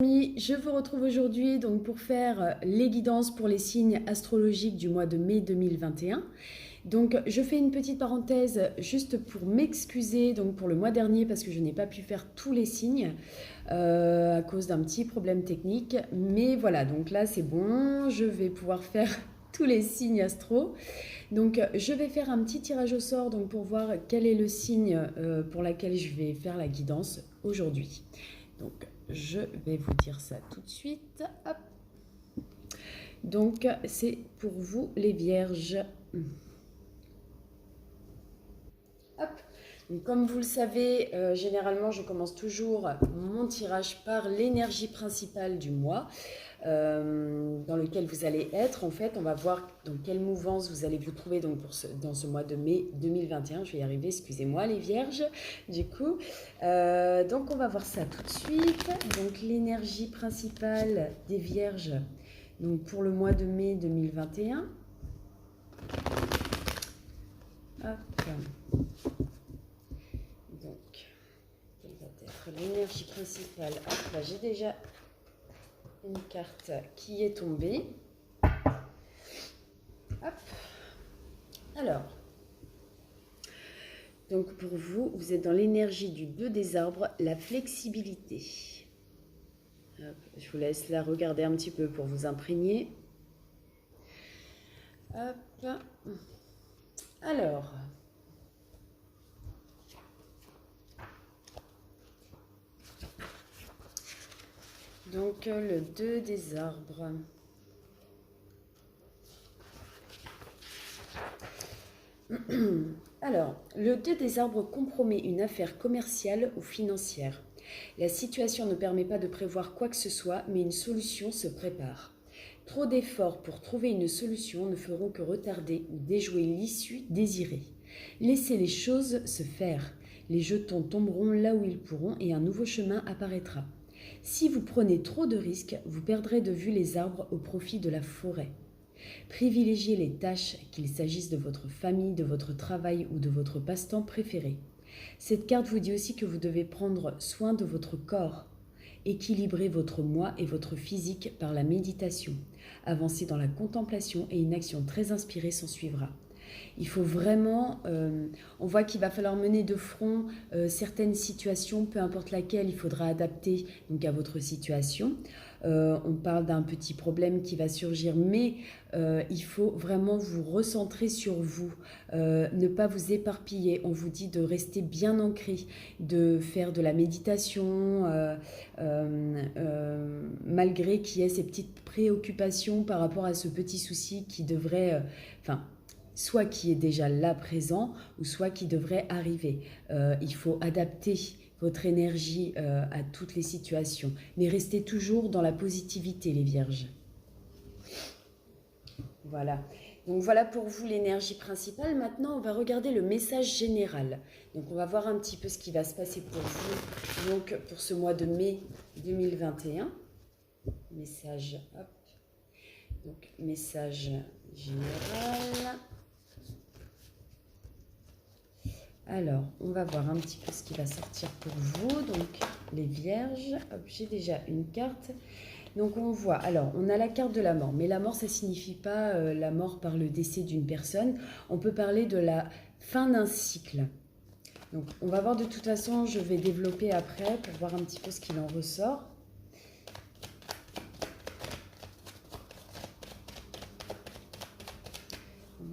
Amis, je vous retrouve aujourd'hui donc pour faire les guidances pour les signes astrologiques du mois de mai 2021. Donc je fais une petite parenthèse juste pour m'excuser donc pour le mois dernier parce que je n'ai pas pu faire tous les signes à cause d'un petit problème technique. Mais voilà, donc là c'est bon, je vais pouvoir faire tous les signes astro. Donc je vais faire un petit tirage au sort donc, pour voir quel est le signe pour lequel je vais faire la guidance aujourd'hui. Donc je vais vous dire ça tout de suite. Hop. Donc c'est pour vous les vierges. Hop. Donc, comme vous le savez, généralement je commence toujours mon tirage par l'énergie principale du mois dans lequel vous allez être. En fait, on va voir dans quelle mouvance vous allez vous trouver donc dans ce mois de mai 2021. Je vais y arriver, excusez-moi les vierges. Du coup, donc on va voir ça tout de suite. Donc l'énergie principale des vierges donc pour le mois de mai 2021. Hop. Donc, quelle va être l'énergie principale? Hop, là j'ai déjà une carte qui est tombée. Hop. Alors, donc pour vous, vous êtes dans l'énergie du 2 des arbres, la flexibilité. Hop, je vous laisse la regarder un petit peu pour vous imprégner. Hop. Alors, donc le 2 des arbres. Alors, le 2 des arbres compromet une affaire commerciale ou financière. La situation ne permet pas de prévoir quoi que ce soit, mais une solution se prépare. Trop d'efforts pour trouver une solution ne feront que retarder ou déjouer l'issue désirée. Laissez les choses se faire. Les jetons tomberont là où ils pourront et un nouveau chemin apparaîtra. Si vous prenez trop de risques, vous perdrez de vue les arbres au profit de la forêt. Privilégiez les tâches, qu'il s'agisse de votre famille, de votre travail ou de votre passe-temps préféré. Cette carte vous dit aussi que vous devez prendre soin de votre corps. Équilibrez votre moi et votre physique par la méditation. Avancez dans la contemplation et une action très inspirée s'en suivra. Il faut vraiment, on voit qu'il va falloir mener de front certaines situations, peu importe laquelle, il faudra adapter donc, à votre situation. On parle d'un petit problème qui va surgir, mais il faut vraiment vous recentrer sur vous, ne pas vous éparpiller. On vous dit de rester bien ancré, de faire de la méditation, malgré qu'il y ait ces petites préoccupations par rapport à ce petit souci qui devrait... soit qui est déjà là présent, ou soit qui devrait arriver. Il faut adapter votre énergie à toutes les situations, mais restez toujours dans la positivité, les vierges. Voilà. Donc voilà pour vous l'énergie principale. Maintenant, on va regarder le message général. Donc on va voir un petit peu ce qui va se passer pour vous, donc pour ce mois de mai 2021. Message, hop. Donc message général. Alors, on va voir un petit peu ce qui va sortir pour vous. Donc, les vierges. Hop, j'ai déjà une carte. Donc, on voit... Alors, on a la carte de la mort. Mais la mort, ça ne signifie pas la mort par le décès d'une personne. On peut parler de la fin d'un cycle. Donc, on va voir de toute façon. Je vais développer après pour voir un petit peu ce qu'il en ressort.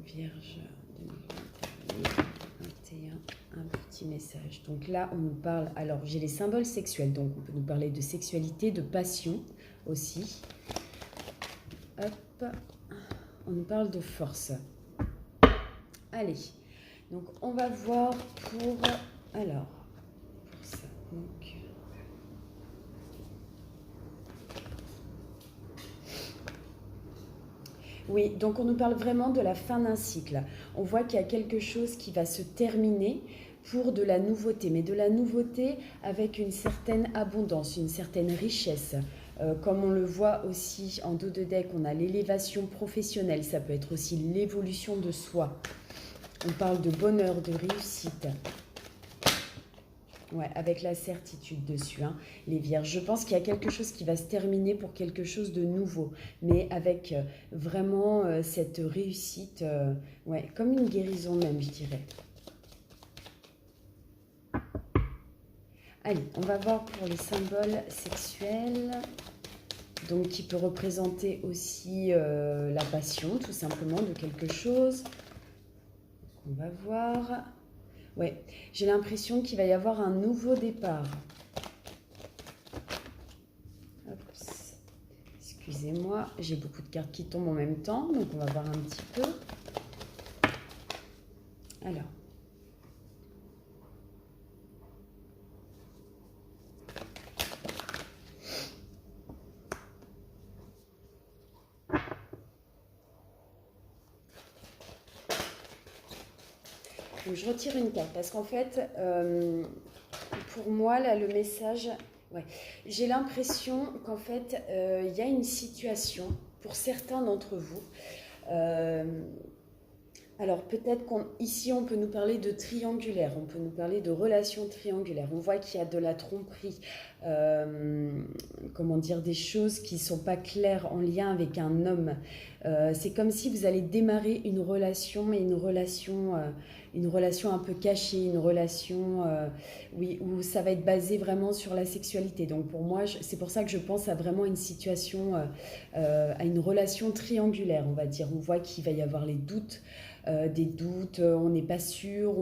Vierge 2021. Un petit message. Donc là, on nous parle... Alors, j'ai les symboles sexuels. Donc, on peut nous parler de sexualité, de passion aussi. Hop. On nous parle de force. Allez. Donc, on va voir pour... Alors, pour ça. Donc... Oui, donc on nous parle vraiment de la fin d'un cycle. On voit qu'il y a quelque chose qui va se terminer pour de la nouveauté, mais de la nouveauté avec une certaine abondance, une certaine richesse. Comme on le voit aussi en dos de deck, on a l'élévation professionnelle, ça peut être aussi l'évolution de soi. On parle de bonheur, de réussite. Ouais, avec la certitude dessus, hein, les vierges. Je pense qu'il y a quelque chose qui va se terminer pour quelque chose de nouveau, mais avec vraiment cette réussite, ouais, comme une guérison même, je dirais. Allez, on va voir pour les symboles sexuels, donc qui peut représenter aussi la passion, tout simplement, de quelque chose. On va voir. Ouais, j'ai l'impression qu'il va y avoir un nouveau départ. Oups. Excusez-moi, j'ai beaucoup de cartes qui tombent en même temps, donc on va voir un petit peu. Alors. Donc je retire une carte parce qu'en fait, pour moi, là, le message, ouais, j'ai l'impression qu'en fait, il y a une situation pour certains d'entre vous. Alors peut-être qu'ici on peut nous parler de triangulaire, on peut nous parler de relations triangulaires. On voit qu'il y a de la tromperie, comment dire, des choses qui ne sont pas claires en lien avec un homme. C'est comme si vous allez démarrer une relation, mais une relation un peu cachée, une relation oui, où ça va être basé vraiment sur la sexualité. Donc pour moi, c'est pour ça que je pense à vraiment une situation, à une relation triangulaire, on va dire. On voit qu'il va y avoir les doutes. Des doutes, on n'est pas sûr,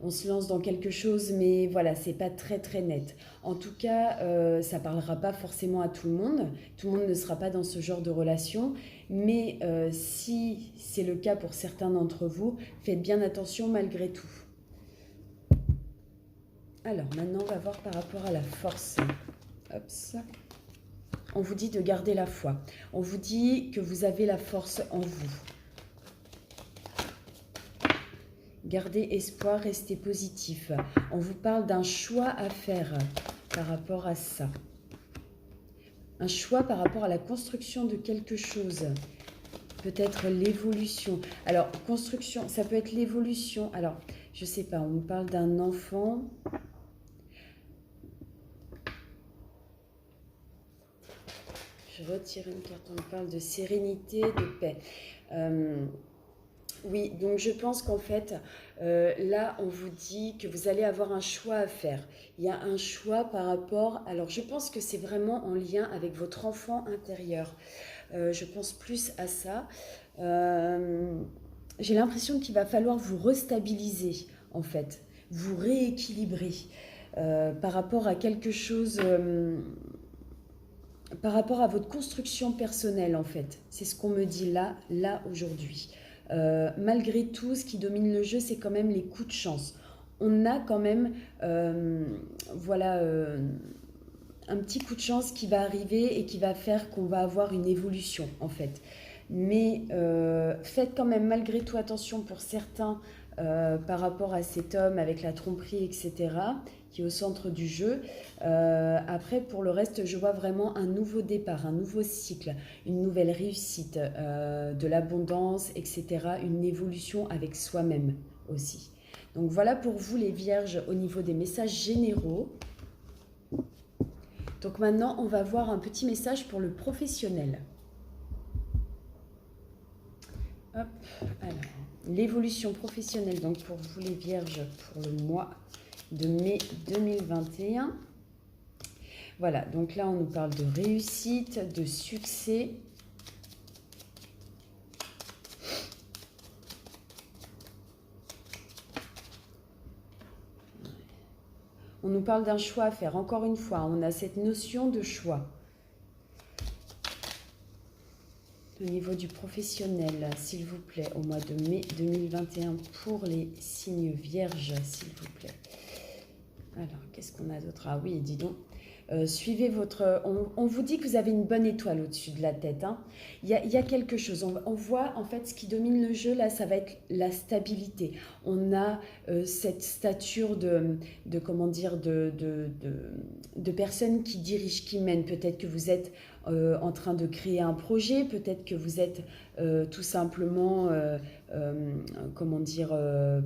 on se lance dans quelque chose, mais voilà, c'est pas très très net. En tout cas, ça parlera pas forcément à tout le monde ne sera pas dans ce genre de relation, mais si c'est le cas pour certains d'entre vous, faites bien attention malgré tout. Alors maintenant, on va voir par rapport à la force. Hop. On vous dit de garder la foi. On vous dit que vous avez la force en vous. Gardez espoir, restez positif. On vous parle d'un choix à faire par rapport à ça. Un choix par rapport à la construction de quelque chose. Peut-être l'évolution. Alors, construction, ça peut être l'évolution. Alors, je ne sais pas, on nous parle d'un enfant. Je retire une carte, on nous parle de sérénité, de paix. Oui, donc je pense qu'en fait, là, on vous dit que vous allez avoir un choix à faire. Il y a un choix par rapport... Alors, je pense que c'est vraiment en lien avec votre enfant intérieur. Je pense plus à ça. J'ai l'impression qu'il va falloir vous restabiliser, en fait. Vous rééquilibrer par rapport à quelque chose... par rapport à votre construction personnelle, en fait. C'est ce qu'on me dit là aujourd'hui. Malgré tout, ce qui domine le jeu, c'est quand même les coups de chance. On a quand même, voilà, un petit coup de chance qui va arriver et qui va faire qu'on va avoir une évolution, en fait. Mais faites quand même malgré tout attention pour certains par rapport à cet homme avec la tromperie, etc., qui est au centre du jeu. Après, pour le reste, je vois vraiment un nouveau départ, un nouveau cycle, une nouvelle réussite, de l'abondance, etc., une évolution avec soi-même aussi. Donc voilà pour vous les vierges au niveau des messages généraux. Donc maintenant, on va voir un petit message pour le professionnel. Hop, alors, l'évolution professionnelle, donc pour vous les vierges, pour le mois de mai 2021. Voilà, donc là, on nous parle de réussite, de succès. On nous parle d'un choix à faire. Encore une fois, on a cette notion de choix. Au niveau du professionnel, s'il vous plaît, au mois de mai 2021 pour les signes vierges, s'il vous plaît. Alors, qu'est-ce qu'on a d'autre? Ah oui, dis donc. Suivez votre... On vous dit que vous avez une bonne étoile au-dessus de la tête. Hein. Il y a quelque chose. On voit, en fait, ce qui domine le jeu, là, ça va être la stabilité. On a cette stature comment dire, de personnes qui dirigent, qui mènent. Peut-être que vous êtes en train de créer un projet. Peut-être que vous êtes tout simplement, comment dire,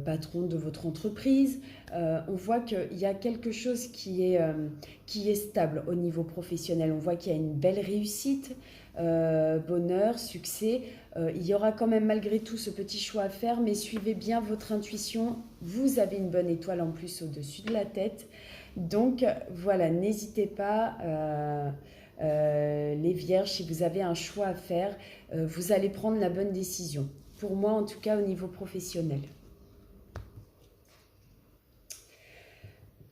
patron de votre entreprise. On voit qu'il y a quelque chose qui est stable au niveau professionnel. On voit qu'il y a une belle réussite, bonheur, succès. Il y aura quand même malgré tout ce petit choix à faire, mais suivez bien votre intuition. Vous avez une bonne étoile en plus au-dessus de la tête. Donc voilà, n'hésitez pas, les vierges, si vous avez un choix à faire, vous allez prendre la bonne décision. Pour moi, en tout cas, au niveau professionnel.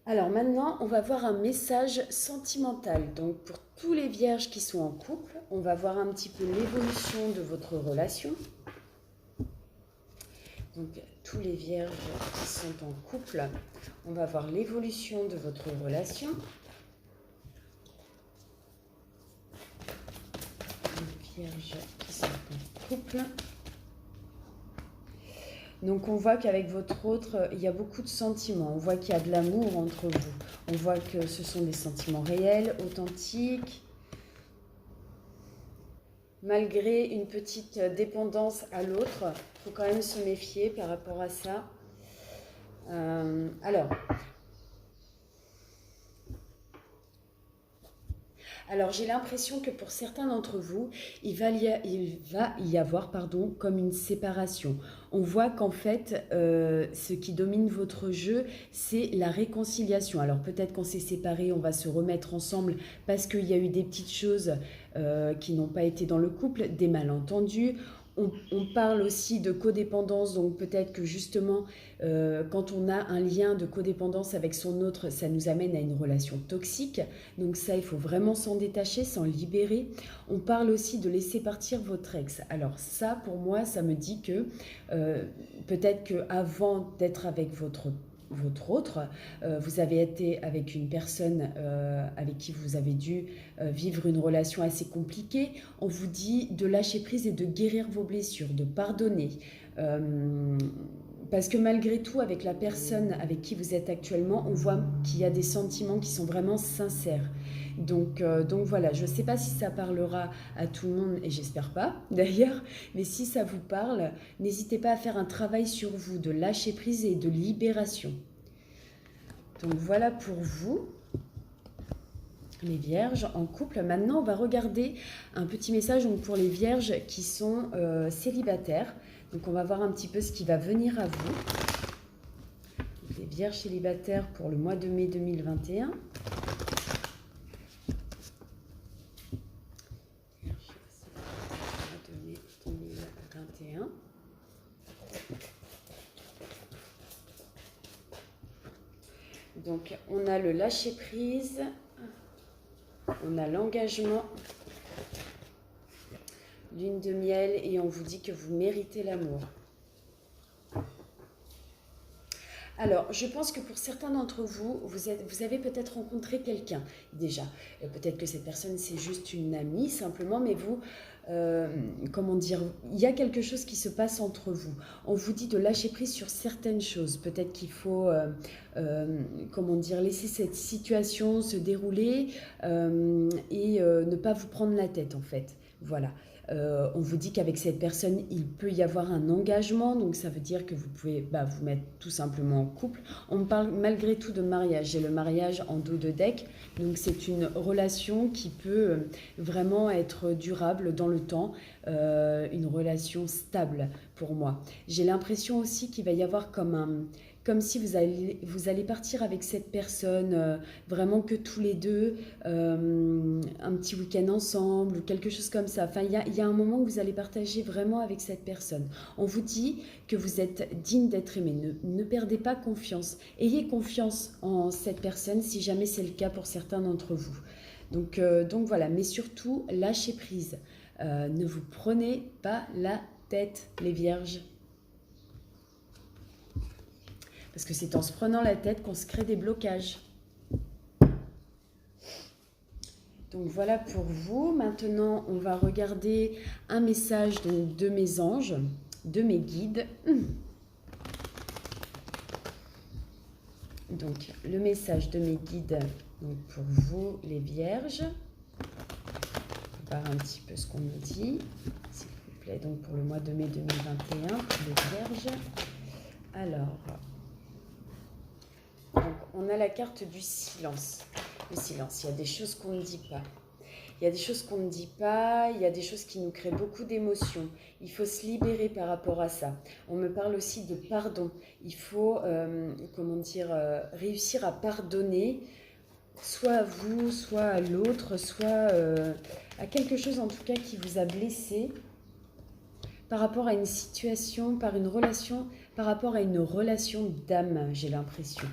Alors maintenant, on va voir un message sentimental. Donc pour tous les vierges qui sont en couple, on va voir un petit peu l'évolution de votre relation. Donc tous les vierges qui sont en couple, on va voir l'évolution de votre relation. Les vierges qui sont en couple. Donc on voit qu'avec votre autre, il y a beaucoup de sentiments. On voit qu'il y a de l'amour entre vous. On voit que ce sont des sentiments réels, authentiques. Malgré une petite dépendance à l'autre, il faut quand même se méfier par rapport à ça. Alors j'ai l'impression que pour certains d'entre vous, il va y avoir comme une séparation. On voit qu'en fait, ce qui domine votre jeu, c'est la réconciliation. Alors peut-être qu'on s'est séparés, on va se remettre ensemble parce qu'il y a eu des petites choses qui n'ont pas été dans le couple, des malentendus. On parle aussi de codépendance, donc peut-être que justement, quand on a un lien de codépendance avec son autre, ça nous amène à une relation toxique. Donc ça, il faut vraiment s'en détacher, s'en libérer. On parle aussi de laisser partir votre ex. Alors ça, pour moi, ça me dit que peut-être qu'avant d'être avec votre autre, vous avez été avec une personne avec qui vous avez dû vivre une relation assez compliquée. On vous dit de lâcher prise et de guérir vos blessures, de pardonner. Parce que malgré tout, avec la personne avec qui vous êtes actuellement, on voit qu'il y a des sentiments qui sont vraiment sincères. Donc voilà, je ne sais pas si ça parlera à tout le monde, et j'espère pas d'ailleurs, mais si ça vous parle, n'hésitez pas à faire un travail sur vous, de lâcher prise et de libération. Donc voilà pour vous, les vierges en couple. Maintenant, on va regarder un petit message donc, pour les vierges qui sont célibataires. Donc on va voir un petit peu ce qui va venir à vous. Donc, les vierges célibataires pour le mois de mai 2021. Donc, on a le lâcher-prise, on a l'engagement, lune de miel, et on vous dit que vous méritez l'amour. Alors, je pense que pour certains d'entre vous, vous avez peut-être rencontré quelqu'un déjà. Peut-être que cette personne, c'est juste une amie simplement, mais vous, comment dire, il y a quelque chose qui se passe entre vous. On vous dit de lâcher prise sur certaines choses. Peut-être qu'il faut, comment dire, laisser cette situation se dérouler et ne pas vous prendre la tête en fait. Voilà. On vous dit qu'avec cette personne, il peut y avoir un engagement, donc ça veut dire que vous pouvez vous mettre tout simplement en couple. On parle malgré tout de mariage. J'ai le mariage en dos de deck, donc c'est une relation qui peut vraiment être durable dans le temps, une relation stable pour moi. J'ai l'impression aussi qu'il va y avoir comme si vous allez partir avec cette personne, vraiment que tous les deux, un petit week-end ensemble ou quelque chose comme ça. Enfin, il y a un moment où vous allez partager vraiment avec cette personne. On vous dit que vous êtes digne d'être aimé. Ne perdez pas confiance. Ayez confiance en cette personne si jamais c'est le cas pour certains d'entre vous. Donc voilà, mais surtout, lâchez prise. Ne vous prenez pas la tête, les vierges. Parce que c'est en se prenant la tête qu'on se crée des blocages. Donc voilà pour vous. Maintenant, on va regarder un message donc, de mes anges, de mes guides. Donc le message de mes guides donc, pour vous, les vierges. On va voir un petit peu ce qu'on nous dit, s'il vous plaît. Donc pour le mois de mai 2021, pour les Vierges. Alors, donc on a la carte du silence. Le silence, il y a des choses qu'on ne dit pas. Il y a des choses qu'on ne dit pas, il y a des choses qui nous créent beaucoup d'émotions. Il faut se libérer par rapport à ça. On me parle aussi de pardon. Il faut, réussir à pardonner, soit à vous, soit à l'autre, soit à quelque chose en tout cas qui vous a blessé par rapport à une situation, par rapport à une relation d'âme, j'ai l'impression.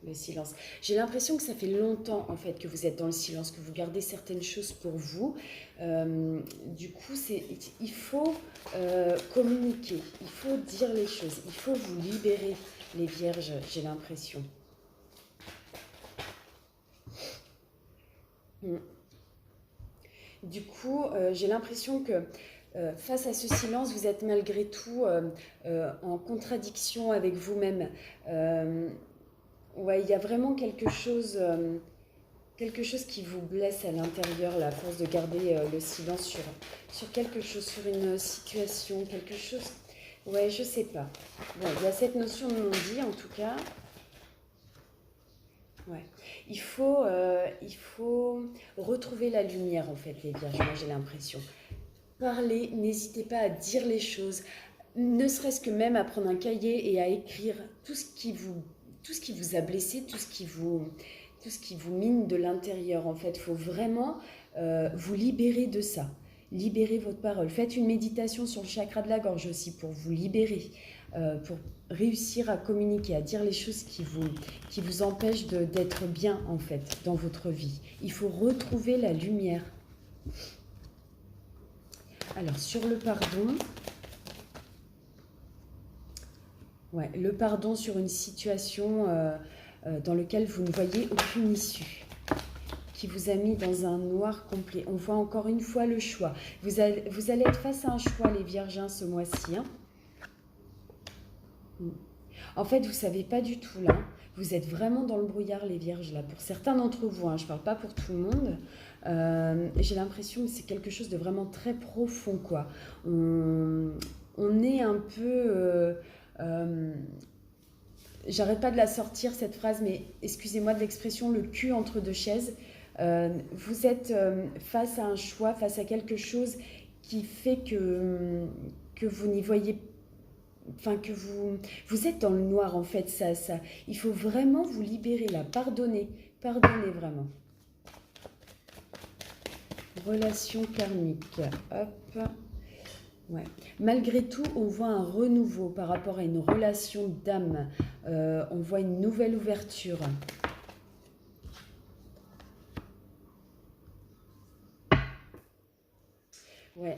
Le silence. J'ai l'impression que ça fait longtemps en fait que vous êtes dans le silence, que vous gardez certaines choses pour vous. Du coup, il faut communiquer, il faut dire les choses, il faut vous libérer, les Vierges, j'ai l'impression. Du coup, j'ai l'impression que face à ce silence, vous êtes malgré tout en contradiction avec vous-même. Ouais, il y a vraiment quelque chose qui vous blesse à l'intérieur, là, à force de garder le silence sur quelque chose, sur une situation, quelque chose. Ouais, je sais pas. Bon, il y a cette notion de non-dit, en tout cas. Ouais. Il faut retrouver la lumière, en fait, les Vierges, moi j'ai l'impression. Parlez, n'hésitez pas à dire les choses, ne serait-ce que même à prendre un cahier et à écrire tout ce qui vous a blessé, tout ce qui vous mine de l'intérieur. En fait, il faut vraiment vous libérer de ça. Libérez votre parole. Faites une méditation sur le chakra de la gorge aussi pour vous libérer, pour réussir à communiquer, à dire les choses qui vous empêchent d'être bien en fait dans votre vie. Il faut retrouver la lumière. Alors, sur le pardon... Ouais, le pardon sur une situation dans laquelle vous ne voyez aucune issue, qui vous a mis dans un noir complet. On voit encore une fois le choix. Vous allez être face à un choix, les Vierges, ce mois-ci. Hein. En fait, vous ne savez pas du tout là. Vous êtes vraiment dans le brouillard, les Vierges, là. Pour certains d'entre vous, hein, je ne parle pas pour tout le monde. J'ai l'impression que c'est quelque chose de vraiment très profond, quoi. On est un peu... j'arrête pas de la sortir cette phrase, mais excusez-moi de l'expression, le cul entre deux chaises. Vous êtes face à un choix, face à quelque chose qui fait que vous n'y voyez, enfin que vous êtes dans le noir en fait. Ça, il faut vraiment vous libérer là, pardonnez vraiment. Relation karmique, hop. Ouais. Malgré tout, on voit un renouveau par rapport à une relation d'âme. On voit une nouvelle ouverture. Ouais.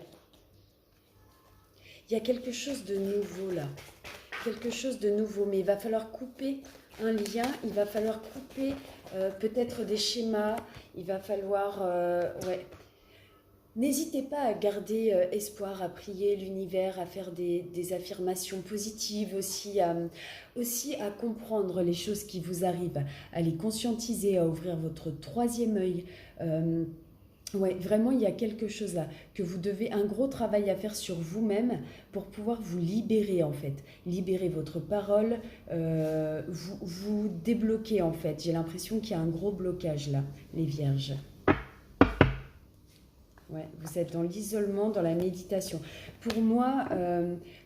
Il y a quelque chose de nouveau là. Quelque chose de nouveau. Mais il va falloir couper un lien. Il va falloir couper peut-être des schémas. Il va falloir... ouais. N'hésitez pas à garder espoir, à prier l'univers, à faire des affirmations positives aussi à comprendre les choses qui vous arrivent, à les conscientiser, à ouvrir votre troisième œil. Ouais, vraiment, il y a quelque chose là, que vous devez, un gros travail à faire sur vous-même pour pouvoir vous libérer en fait. Libérer votre parole, vous débloquer en fait. J'ai l'impression qu'il y a un gros blocage là, les Vierges. Ouais, vous êtes dans l'isolement, dans la méditation. Pour moi,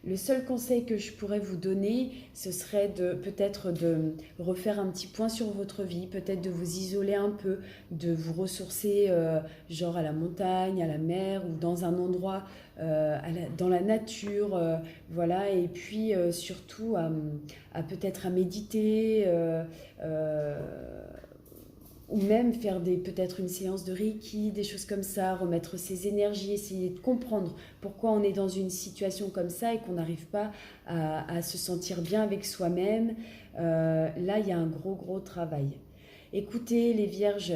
le seul conseil que je pourrais vous donner, ce serait peut-être de refaire un petit point sur votre vie, peut-être de vous isoler un peu, de vous ressourcer genre à la montagne, à la mer ou dans un endroit dans la nature, voilà, et puis surtout à peut-être à méditer. Ou même faire peut-être une séance de Reiki, des choses comme ça, remettre ses énergies, essayer de comprendre pourquoi on est dans une situation comme ça et qu'on n'arrive pas à se sentir bien avec soi-même. Là, il y a un gros travail. Écoutez les Vierges,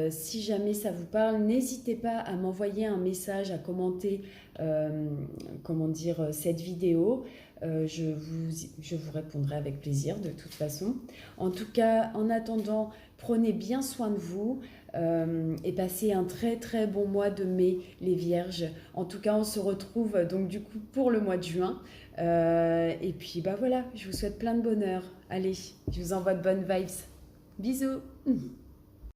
si jamais ça vous parle, n'hésitez pas à m'envoyer un message, à commenter cette vidéo. je vous répondrai avec plaisir de toute façon. En tout cas, en attendant, prenez bien soin de vous et passez un très très bon mois de mai, les Vierges. En tout cas, on se retrouve donc du coup pour le mois de juin. Et puis bah voilà, je vous souhaite plein de bonheur. Allez, je vous envoie de bonnes vibes. Bisous.